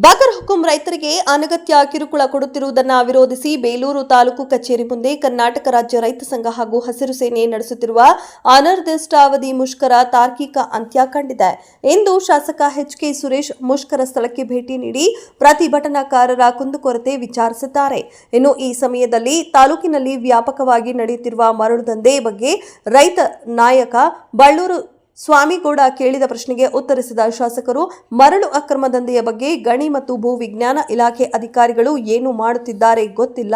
ಬಗರ್ ಹುಕುಂ ರೈತರಿಗೆ ಅನಗತ್ಯ ಕಿರುಕುಳ ಕೊಡುತ್ತಿರುವುದನ್ನು ವಿರೋಧಿಸಿ ಬೇಲೂರು ತಾಲೂಕು ಕಚೇರಿ ಮುಂದೆ ಕರ್ನಾಟಕ ರಾಜ್ಯ ರೈತ ಸಂಘ ಹಾಗೂ ಹಸಿರು ಸೇನೆ ನಡೆಸುತ್ತಿರುವ ಅನಿರ್ದಿಷ್ಟಾವಧಿ ಮುಷ್ಕರ ತಾರ್ಕಿಕ ಅಂತ್ಯ ಕಂಡಿದೆ ಎಂದು ಶಾಸಕ ಎಚ್.ಕೆ. ಸುರೇಶ್ ಮುಷ್ಕರ ಸ್ಥಳಕ್ಕೆ ಭೇಟಿ ನೀಡಿ ಪ್ರತಿಭಟನಾಕಾರರ ಕುಂದುಕೊರತೆ ವಿಚಾರಿಸಿದ್ದಾರೆ. ಇನ್ನು ಈ ಸಮಯದಲ್ಲಿ ತಾಲೂಕಿನಲ್ಲಿ ವ್ಯಾಪಕವಾಗಿ ನಡೆಯುತ್ತಿರುವ ಮರಳು ದಂಧೆ ಬಗ್ಗೆ ರೈತ ನಾಯಕ ಬಳ್ಳೂರು ಸ್ವಾಮಿಗೌಡ ಕೇಳಿದ ಪ್ರಶ್ನೆಗೆ ಉತ್ತರಿಸಿದ ಶಾಸಕರು, ಮರಳು ಅಕ್ರಮ ದಂಧೆಯ ಬಗ್ಗೆ ಗಣಿ ಮತ್ತು ಭೂ ವಿಜ್ಞಾನ ಇಲಾಖೆ ಅಧಿಕಾರಿಗಳು ಏನು ಮಾಡುತ್ತಿದ್ದಾರೆ ಗೊತ್ತಿಲ್ಲ.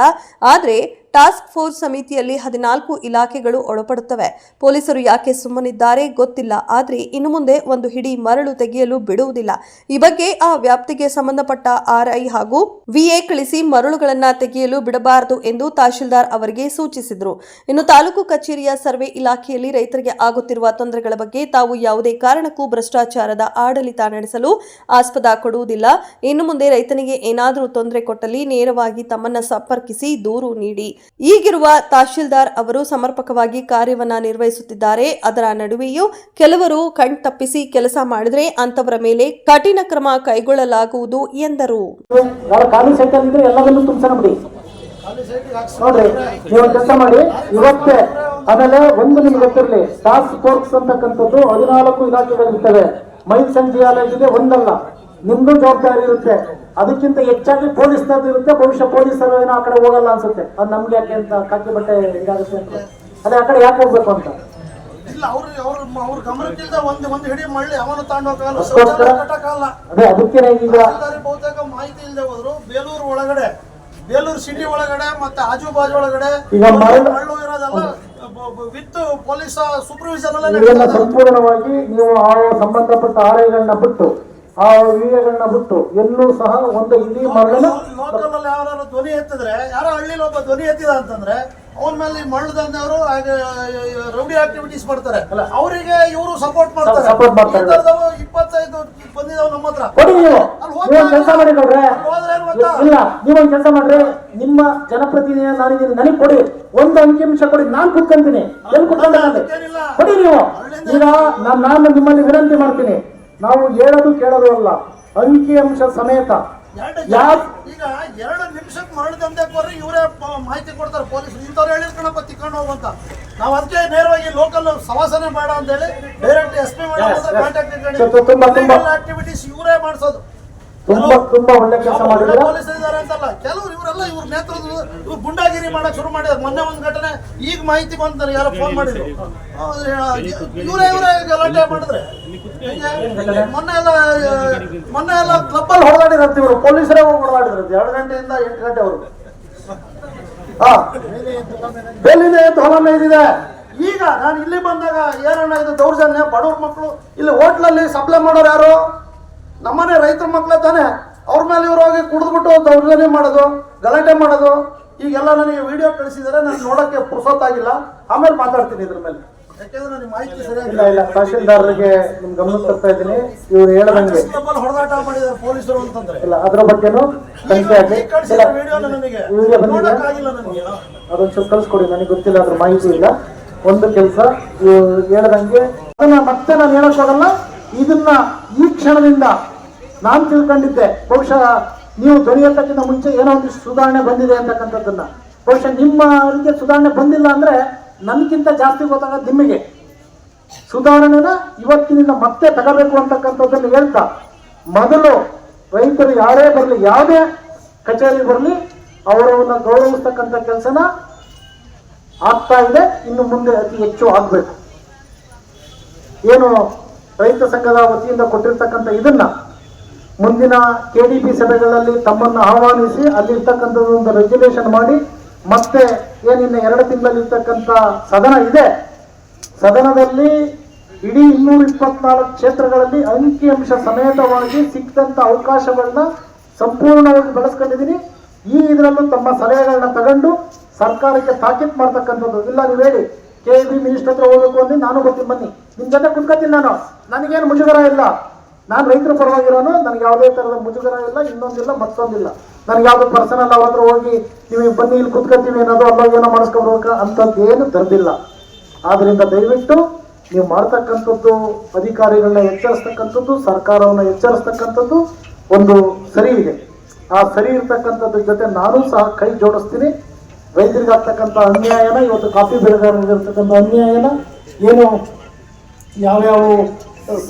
ಆದರೆ ಟಾಸ್ಕ್ ಫೋರ್ಸ್ ಸಮಿತಿಯಲ್ಲಿ 14 ಇಲಾಖೆಗಳು ಒಳಪಡುತ್ತವೆ. ಪೊಲೀಸರು ಯಾಕೆ ಸುಮ್ಮನಿದ್ದಾರೆ ಗೊತ್ತಿಲ್ಲ. ಆದರೆ ಇನ್ನು ಮುಂದೆ ಒಂದು ಹಿಡಿ ಮರಳು ತೆಗೆಯಲು ಬಿಡುವುದಿಲ್ಲ. ಈ ಬಗ್ಗೆ ಆ ವ್ಯಾಪ್ತಿಗೆ ಸಂಬಂಧಪಟ್ಟ ಆರ್ಐ ಹಾಗೂ ವಿಎ ಕಳಿಸಿ ಮರಳುಗಳನ್ನು ತೆಗೆಯಲು ಬಿಡಬಾರದು ಎಂದು ತಹಶೀಲ್ದಾರ್ ಅವರಿಗೆ ಸೂಚಿಸಿದರು. ಇನ್ನು ತಾಲೂಕು ಕಚೇರಿಯ ಸರ್ವೆ ಇಲಾಖೆಯಲ್ಲಿ ರೈತರಿಗೆ ಆಗುತ್ತಿರುವ ತೊಂದರೆಗಳ ಬಗ್ಗೆ ತಾವು ಯಾವುದೇ ಕಾರಣಕ್ಕೂ ಭ್ರಷ್ಟಾಚಾರದ ಆಡಳಿತ ನಡೆಸಲು ಆಸ್ಪದ ಕೊಡುವುದಿಲ್ಲ. ಇನ್ನು ಮುಂದೆ ರೈತನಿಗೆ ಏನಾದರೂ ತೊಂದರೆ ಕೊಟ್ಟಲ್ಲಿ ನೇರವಾಗಿ ತಮ್ಮನ್ನ ಸಂಪರ್ಕಿಸಿ ದೂರು ನೀಡಿ. ಈಗಿರುವ ತಹಶೀಲ್ದಾರ್ ಅವರು ಸಮರ್ಪಕವಾಗಿ ಕಾರ್ಯವನ್ನ ನಿರ್ವಹಿಸುತ್ತಿದ್ದಾರೆ. ಅದರ ನಡುವೆಯೂ ಕೆಲವರು ಕಣ್ತಪ್ಪಿಸಿ ಕೆಲಸ ಮಾಡಿದ್ರೆ ಅಂತವರ ಮೇಲೆ ಕಠಿಣ ಕ್ರಮ ಕೈಗೊಳ್ಳಲಾಗುವುದು ಎಂದರು. ನೋಡ್ರಿ, ನೀವು ಕೆಲಸ ಮಾಡಿ ಇವತ್ತೇ. ಆಮೇಲೆ ಒಂದು ನಿಮ್ಗೆ ಗೊತ್ತಿರಲಿ, ಟಾಸ್ಕ್ ಫೋರ್ಸ್ ಅಂತಕ್ಕಂಥದ್ದು 14 ಇಲಾಖೆಗಳಿರ್ತವೆ. ಮೈಸಂಚಿಯಾಲಯಕ್ಕೆ ಒಂದಲ್ಲ, ನಿಮ್ದು ಜವಾಬ್ದಾರಿ ಇರುತ್ತೆ. ಅದಕ್ಕಿಂತ ಹೆಚ್ಚಾಗಿ ಪೊಲೀಸ್ನದ್ದು ಇರುತ್ತೆ. ಬಹುಶಃ ಪೊಲೀಸರು ಏನೋ ಆ ಕಡೆ ಹೋಗಲ್ಲ ಅನ್ಸುತ್ತೆ. ಅದು ನಮ್ಗೆ ಯಾಕೆ ಅಂತ ಕಾಕಿ ಬಟ್ಟೆ ಇದಾಗುತ್ತೆ ಅಂತ. ಅದೇ ಆ ಕಡೆ ಯಾಕೆ ಹೋಗ್ಬೇಕು ಅಂತ ಅದೇ ಅದಕ್ಕೆ ಈಗ ಮಾಹಿತಿ ಇಲ್ಲದೆ ಹೋದ್ರು. ಬೇಲೂರು ಒಳಗಡೆ, ಬೇಲೂರು ಸಿಟಿ ಒಳಗಡೆ ಮತ್ತೆ ಆಜು ಬಾಜು ಒಳಗಡೆ ಈಗ ಮರಳು ಇರೋದೆಲ್ಲ ವಿತ್ ಪೊಲೀಸ್ ಸೂಪರ್ವಿಷನ್ ಎಲ್ಲ ಸಂಪೂರ್ಣವಾಗಿ ನೀವು ಆ ಸಂಬಂಧಪಟ್ಟ ಆರ್ಐಗಳನ್ನ ಬಿಟ್ಟು ಆ ವಿಎಗಳನ್ನ ಬಿಟ್ಟು ಎಲ್ಲೂ ಸಹ ಒಂದು ಇಡೀ ಮರಳನ್ನು ಲೋಕಲ್ ಅಲ್ಲಿ ಯಾರು ಧ್ವನಿ ಎತ್ತಿದ್ರೆ, ಯಾರೋ ಹಳ್ಳಿಲಿ ಒಬ್ಬ ಧ್ವನಿ ಎತ್ತಿದ ಅಂತಂದ್ರೆ ಅವನ ಮೇಲೆ ಮರಳು ದಂಧೆಯವರು ರೌಡಿ ಆಕ್ಟಿವಿಟೀಸ್ ಮಾಡ್ತಾರೆ. ಅವರಿಗೆ ಇವರು ಸಪೋರ್ಟ್ ಮಾಡ್ತಾರೆ. 25 ಬಂದಿದಾವ್ ನಮ್ಮ ಹತ್ರ. ಕೊಡಿ, ನೀವು ಕೆಲಸ ಮಾಡಿ ನೋಡ್ರೆ. ಇಲ್ಲ, ನೀವೊಂದು ಕೆಲಸ ಮಾಡ್ರಿ, ನಿಮ್ಮ ಜನಪ್ರತಿನಿಧಿ ನನಗೆ ಕೊಡಿ, ಒಂದು ಅಂಕಿಅಂಶ ಕೊಡಿ, ನಾನು ಕುತ್ಕೊಂತೀನಿ. ಎಲ್ಲಿ ಕುತ್ಕೊಂಡ ಕೊಡಿ ನೀವು. ಈಗ ನಾನು ನಿಮ್ಮಲ್ಲಿ ವಿನಂತಿ ಮಾಡ್ತೀನಿ, ನಾವು ಹೇಳೋದು ಕೇಳೋದು ಅಲ್ಲ, ಅಂಕಿಅಂಶ ಸಮೇತ. ಈಗ 2 ನಿಮಿಷಕ್ಕೆ ಮರಳು ದಂಧೆ ಕೊಡ್ರಿ, ಇವರೇ ಮಾಹಿತಿ ಕೊಡ್ತಾರೆ ಪೊಲೀಸರು. ಇಂಥವ್ರು ಹೇಳಿರ್ಕಣಪ್ಪ ತಿಕ್ಕೊಂಡು ಹೋಗುವಂತ. ನಾವು ಅದಕ್ಕೆ ನೇರವಾಗಿ ಲೋಕಲ್ ಸವಾಸನೆ ಬೇಡ ಅಂತ ಹೇಳಿ ಡೈರೆಕ್ಟ್ SP ಕಾಂಟ್ಯಾಕ್ಟ್ ಆಕ್ಟಿವಿಟೀಸ್ ಇವರೇ ಮಾಡಿಸೋದು. ತುಂಬಾ ಒಳ್ಳೆ ಕೆಲಸ ಮಾಡಿದ್ರೆ ಪೊಲೀಸರು ಇದ್ದಾರೆ ಅಂತಲ್ಲ, ಕೆಲವರು ಇವರೆಲ್ಲ ಇವ್ರ ನೇತೃತ್ವ ಇವ್ರು ಗುಂಡಾಗಿರಿ ಮಾಡಕ್ ಶುರು ಮಾಡಿದ್ರು. ಮೊನ್ನೆ ಒಂದು ಘಟನೆ ಈಗ ಮಾಹಿತಿ ಬಂತಾರೆ, ಯಾರೋ ಫೋನ್ ಮಾಡಿದ್ರು, ಇವರೇ ಗಲಾಟೆ ಮಾಡಿದ್ರೆ. ಮೊನ್ನೆ ಎಲ್ಲ ಕ್ಲಬ್ ಅಲ್ಲಿ ಹೊಡೆದಾಡಿರಂತ ಇವರು, ಪೊಲೀಸರೇ ಹೋಗಿ ಹೊಡೆದಾಡಿದ್ರು 2 ಗಂಟೆಯಿಂದ 8 ಗಂಟೆವರೆಗೂ. ಬೇಲಿನ ಹೊಲ ಇದಿದೆ. ಈಗ ನಾನು ಇಲ್ಲಿ ಬಂದಾಗ ಏನನ್ನ ಇದು ದೌರ್ಜನ್ಯ. ಬಡವ್ರ ಮಕ್ಕಳು ಇಲ್ಲಿ ಹೋಟ್ಲಲ್ಲಿ ಸಪ್ಲೈ ಮಾಡೋರು ಯಾರು? ನಮ್ಮನೆ ರೈತರ ಮಕ್ಕಳೇ ತಾನೆ. ಅವ್ರ ಮೇಲೆ ಇವರು ಹೋಗಿ ಕುಡಿದ್ಬಿಟ್ಟು ದೌರ್ಜನ್ಯ ಮಾಡೋದು, ಗಲಾಟೆ ಮಾಡೋದು. ಈಗೆಲ್ಲ ನನಗೆ ವಿಡಿಯೋ ಕಳಿಸಿದರೆ ನಾನು ನೋಡಕ್ಕೆ ಪುರ್ಸೊತ್ತಾಗಿಲ್ಲ. ಆಮೇಲೆ ಮಾತಾಡ್ತೀನಿ ಇದ್ರ ಮೇಲೆ, ಯಾಕೆಂದ್ರೆ ನನಗೆ ಮಾಹಿತಿ ಸರಿಯಾಗಿಲ್ಲ. ಇಲ್ಲ, ತಹಶೀಲ್ದಾರ್ಗೆ ನಿಮ್ ಗಮನ ತರ್ತಾ ಇದ್ದೀನಿ. ಇವ್ರು ಹೇಳದಂಗೆ ಹೊಡೆದಾಟ ಮಾಡಿದ್ದಾರೆ ಪೊಲೀಸರು ಅಂತಂದ್ರೆ ಇಲ್ಲ, ಅದ್ರ ಬಗ್ಗೆನೂ ತನಿಖೆ ಆಗಿ ಅದೊಂಚೂರು ಕಳ್ಸ್ಕೊಡಿ, ನನಗೆ ಗೊತ್ತಿಲ್ಲ, ಅದ್ರ ಮಾಹಿತಿ ಇಲ್ಲ. ಒಂದು ಕೆಲಸ ಹೇಳದಂಗೆ ಅದನ್ನ ಮತ್ತೆ ನಾನು ಹೇಳಕ್ ಹೋಗಲ್ಲ. ಇದನ್ನ ಈ ಕ್ಷಣದಿಂದ ನಾನು ತಿಳ್ಕೊಂಡಿದ್ದೆ, ಬಹುಶಃ ನೀವು ಧ್ವನಿ ಎತ್ತಕ್ಕಿಂತ ಮುಂಚೆ ಏನೋ ಒಂದಿಷ್ಟು ಸುಧಾರಣೆ ಬಂದಿದೆ ಅಂತಕ್ಕಂಥದ್ದನ್ನ. ಬಹುಶಃ ನಿಮ್ಮ ಅವರಿಗೆ ಸುಧಾರಣೆ ಬಂದಿಲ್ಲ ಅಂದ್ರೆ ನನಗಿಂತ ಜಾಸ್ತಿ ಗೊತ್ತಾಗೋದು ನಿಮಗೆ. ಸುಧಾರಣೆನ ಇವತ್ತಿನಿಂದ ಮತ್ತೆ ತಗೋಬೇಕು ಅಂತಕ್ಕಂಥದ್ದನ್ನು ಹೇಳ್ತಾ, ಮೊದಲು ರೈತರು ಯಾರೇ ಬರಲಿ, ಯಾವುದೇ ಕಚೇರಿ ಬರಲಿ, ಅವರನ್ನ ಗೌರವಿಸ್ತಕ್ಕಂಥ ಕೆಲಸನ ಆಗ್ತಾ ಇದೆ. ಇನ್ನು ಮುಂದೆ ಅತಿ ಹೆಚ್ಚು ಆಗ್ಬೇಕು. ಏನು ರೈತ ಸಂಘದ ವತಿಯಿಂದ ಕೊಟ್ಟಿರ್ತಕ್ಕಂಥ ಇದನ್ನ ಮುಂದಿನ KDP ಸಭೆಗಳಲ್ಲಿ ತಮ್ಮನ್ನು ಆಹ್ವಾನಿಸಿ ಅಲ್ಲಿರ್ತಕ್ಕಂಥದ್ದು ಒಂದು ರೆಗ್ಯುಲೇಷನ್ ಮಾಡಿ, ಮತ್ತೆ ಏನಿನ್ನ 2 ತಿಂಗಳಲ್ಲಿ ಇರ್ತಕ್ಕಂಥ ಸದನ ಇದೆ, ಸದನದಲ್ಲಿ ಇಡೀ 224 ಕ್ಷೇತ್ರಗಳಲ್ಲಿ ಅಂಕಿಅಂಶ ಸಮೇತವಾಗಿ ಸಿಕ್ಕಂತ ಅವಕಾಶಗಳನ್ನ ಸಂಪೂರ್ಣವಾಗಿ ಬಳಸ್ಕೊಂಡಿದ್ದೀನಿ. ಈ ಇದರಲ್ಲೂ ತಮ್ಮ ಸಲಹೆಗಳನ್ನ ತಗೊಂಡು ಸರ್ಕಾರಕ್ಕೆ ತಾಕೀತು ಮಾಡ್ತಕ್ಕಂಥದ್ದು. ಇಲ್ಲ, ನೀವು ಹೇಳಿ KEB ಮಿನಿಸ್ಟರ್ ಹತ್ರ ಹೋಗ್ಬೇಕು ಅಂದ್ರೆ ನಾನು ಬರ್ತೀನಿ, ಬನ್ನಿ, ನಿಮ್ ಜೊತೆ ಕುತ್ಕೊತೀನಿ. ನನಗೇನು ಮುಜುಗರ ಇಲ್ಲ. ನಾನು ರೈತರ ಪರವಾಗಿರೋನು, ನನಗೆ ಯಾವುದೇ ತರದ ಮುಜುಗರ ಇಲ್ಲ, ಇನ್ನೊಂದಿಲ್ಲ, ಮತ್ತೊಂದಿಲ್ಲ. ನನಗೆ ಯಾವ್ದು ಪರ್ಸನಲ್ ಅವ್ರ ಹತ್ರ ಹೋಗಿ ನೀವು ಬನ್ನಿ ಇಲ್ಲಿ ಕುತ್ಕೊತೀವಿ ಅನ್ನೋದು, ಅಲ್ಲ ಏನೋ ಮಾಡಿಸ್ಕೊಡ್ಬೇಕ ಅಂತದ್ದು ಏನು ತರದಿಲ್ಲ. ಆದ್ರಿಂದ ದಯವಿಟ್ಟು ನೀವು ಮಾಡ್ತಕ್ಕಂಥದ್ದು ಅಧಿಕಾರಿಗಳನ್ನ ಎಚ್ಚರಿಸ್ತಕ್ಕಂಥದ್ದು, ಸರ್ಕಾರವನ್ನ ಎಚ್ಚರಿಸ್ತಕ್ಕಂಥದ್ದು, ಒಂದು ಸರಿ ಇದೆ. ಆ ಸರಿ ಇರ್ತಕ್ಕಂಥದ್ರ ಜೊತೆ ನಾನು ಸಹ ಕೈ ಜೋಡಿಸ್ತೀನಿ. ರೈತರಿಗೆ ಆಗ್ತಕ್ಕಂಥ ಅನ್ಯಾಯನ, ಇವತ್ತು ಕಾಫಿ ಬೆಳೆಗಾರರಿಗೆ ಇರ್ತಕ್ಕಂಥ ಅನ್ಯಾಯನ ಏನು ಯಾವ್ಯಾವ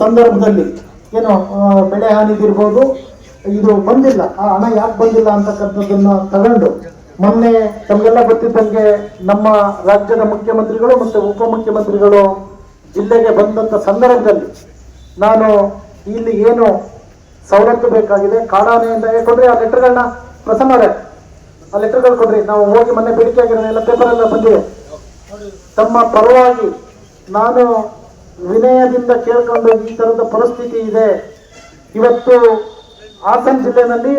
ಸಂದರ್ಭದಲ್ಲಿ ಏನು ಬೆಳೆ ಹಾನಿದಿರ್ಬೋದು, ಇದು ಬಂದಿಲ್ಲ, ಆ ಹಣ ಯಾಕೆ ಬಂದಿಲ್ಲ ಅಂತಕ್ಕಂಥದ್ದನ್ನ ತಗೊಂಡು, ಮೊನ್ನೆ ತಮಗೆಲ್ಲ ಗೊತ್ತಿದ್ದಂಗೆ ನಮ್ಮ ರಾಜ್ಯದ ಮುಖ್ಯಮಂತ್ರಿಗಳು ಮತ್ತು ಉಪಮುಖ್ಯಮಂತ್ರಿಗಳು ಜಿಲ್ಲೆಗೆ ಬಂದಂಥ ಸಂದರ್ಭದಲ್ಲಿ ನಾನು ಇಲ್ಲಿ ಏನು ಸವಲತ್ತು ಬೇಕಾಗಿದೆ ಕಾಡಾನೆಯಿಂದ ಕೊಡ್ರಿ, ಆ ಲೆಟರ್ಗಳನ್ನ ಪ್ರಸನ್ನರೇ, ಆ ಲೆಟರ್ಗಳು ಕೊಡ್ರಿ, ನಾವು ಹೋಗಿ ಮೊನ್ನೆ ಬೇಡಿಕೆ ಆಗಿರೋದೆಲ್ಲ ಪೇಪರೆಲ್ಲ ಬಂದಿದೆ. ತಮ್ಮ ಪರವಾಗಿ ನಾನು ವಿನಯದಿಂದ ಕೇಳ್ಕೊಂಡು ಈ ಥರದ ಪರಿಸ್ಥಿತಿ ಇದೆ. ಇವತ್ತು ಹಾಸನ ಜಿಲ್ಲೆನಲ್ಲಿ